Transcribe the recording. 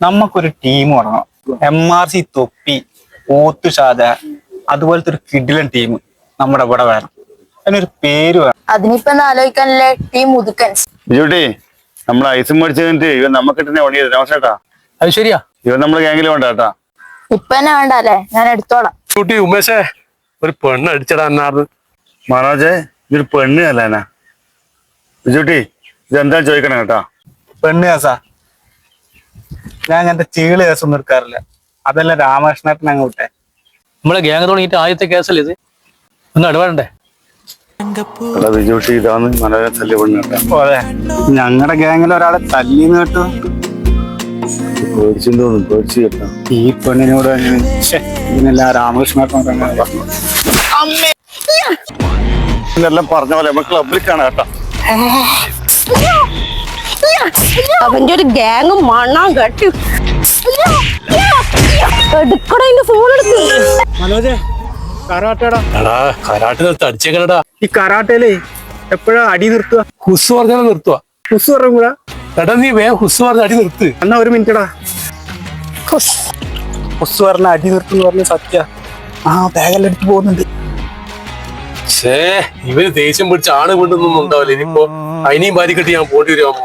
നമുക്കൊരു ടീം തുടങ്ങണം. MRC തൊപ്പി, ഓത്തു ഷാദ, അതുപോലത്തെ ഒരു കിഡിലൻ ടീം നമ്മുടെ ഇവിടെ വേണം. അതിനൊരു പേര് വേണം. അതിനിപ്പോ ആലോചിക്കാനല്ലേ ടീം മുതുക്കൻസ്. ബിജുട്ടി, നമ്മൾ ഐസും മേടിച്ചു കഴിഞ്ഞിട്ട് ഇവൻ നമുക്ക് കിട്ടുന്ന പണി രമേശേട്ടാ. അത് ശരിയാ, ഇവൻ നമ്മളെ ഗ്യാങ്ങിൽ വേണ്ട കേട്ടാ. ഇപ്പൊ തന്നെ വേണ്ട അല്ലേ? ഞാൻ എടുത്തോളാം. കുട്ടി ഉമേഷേ, ഒരു പെണ്ണ് അടിച്ചടാ എന്നാർന്ന്. മനോജെ, ഇതൊരു പെണ്ണ് അല്ലേനാ. ബിജുട്ടി, ഇതെന്താ ചോദിക്കണം കേട്ടാ. പെണ്ണ് കേസാ? ഞാൻ അങ്ങനത്തെ ചീള് കേസൊന്നും എടുക്കാറില്ല. അതെല്ലാം രാമകൃഷ്ണേട്ടൻ അങ്ങ് വിട്ടെ. നമ്മളെ ഗ്യാങ് തുടങ്ങിയിട്ട് ആദ്യത്തെ കേസല്ലേ ഇത്? ഒന്ന് ഇടപെടണ്ടേ? എടാ ബിജുട്ടി, ഇതാന്ന് മനോജെ തല്ലി പെണ്ണ് കേട്ടാ. അതെ, ഞങ്ങളുടെ ഗ്യാങ്ങിൽ ഒരാളെ തല്ലിന്ന് കേട്ടു. പേടിച്ചു തോന്നുന്നു, പേടിച്ചു കേട്ടാ. ഈ പെണ്ണിനോട് ഇതിനെല്ലാം രാമകൃഷ്ണേട്ടൻ പറഞ്ഞു. ഇതെല്ലാം പറഞ്ഞ പോലെ നമ്മൾ ക്ലബിൽ കാണാം കേട്ടാ. അവന്റെ ഒരു ഗ്യാങ് മണ്ണാൻ കെട്ടി എടുക്കട ഫോൺ എടുത്ത്. മനോജെ, കരാട്ടേടാ. എടാ കരാട്ട് നിർത്ത്, അടിച്ചേക്കലടാ. ഈ കരാട്ടയിലേ എപ്പോഴാ അടി നിർത്തുക? ഹുസ് പറഞ്ഞാൽ നിർത്തുക. ഹുസ് പറഞ്ഞൂടാ. എടാ നീ വേഗം ഹുസ് പറഞ്ഞ അടി നിർത്ത്. എന്നാ ഒരു മിനിറ്റടാ. ഹുസ് പറഞ്ഞ അടി നിർത്തുന്ന് പറഞ്ഞ സത്യ. ബാഗെല്ലാം എടുത്ത് പോകുന്നുണ്ട്. ഇവന് ദേഷ്യം പിടിച്ച് ആണ് കൊണ്ടൊന്നും ഉണ്ടാവില്ല. ഇനിയിപ്പോ അതിനെയും ബാധിക്കട്ടി ഞാൻ പോണ്ടി വരുമോ?